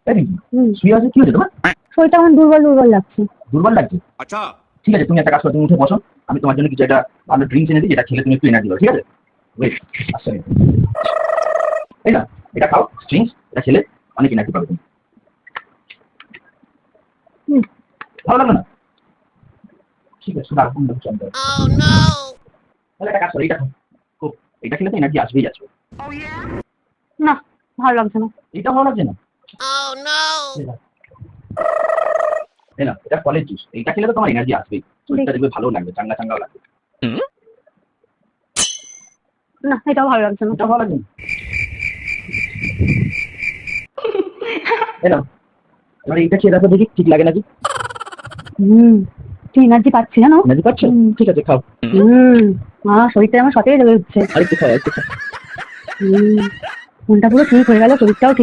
তাই নাকি? শুয়ে আছে, কি হয়েছে তোমার? শরীরটা আমার দুর্বল দুর্বল লাগছে। দুর্বল লাগছে? আচ্ছা ঠিক আছে, তুমি একটা কাজ করো, তুমি উঠে বসো, আমি তোমার জন্য কিছু একটা ভালো ড্রিঙ্কস এনে দিই, যেটা খেলে তুমি একটু এনার্জি পাবে, ঠিক আছে? ওয়েট, আচ্ছা এই না, এটা খাও ড্রিঙ্কস, এটা খেলে অনেক এনার্জি পাবে তুমি। ভালো লাগলো না? ঠিক আছে, রাখুন না চন্দ্র। তাহলে একটা কাজ করো, এটা খাও, খুব এটা খেলে তো এনার্জি আসবেই আসবে। না, ভালো লাগছে না। এটা ভালো লাগছে না? এই না, এটা ফলের জুস, এইটা খেলে তো তোমার এনার্জি আসবেই, শরীরটা দেখবে ভালো লাগবে, চাঙ্গা চাঙ্গাও লাগবে। না, এটাও ভালো লাগছে না। এটা ভালো লাগছে না? এই নাও, এবার এইটা খেয়ে দেখো দেখি ঠিক লাগে নাকি। তুই এনার্জি পাচ্ছি জানো? এনার্জি পাচ্ছ? ঠিক আছে, খাও। শরীরটা আমার সতেজ হয়ে উঠছে। আরেকটু খাও, আরেকটু খাও। মনটা পুরো ঠিক হয়ে গেল, শরীরটাও ঠিক।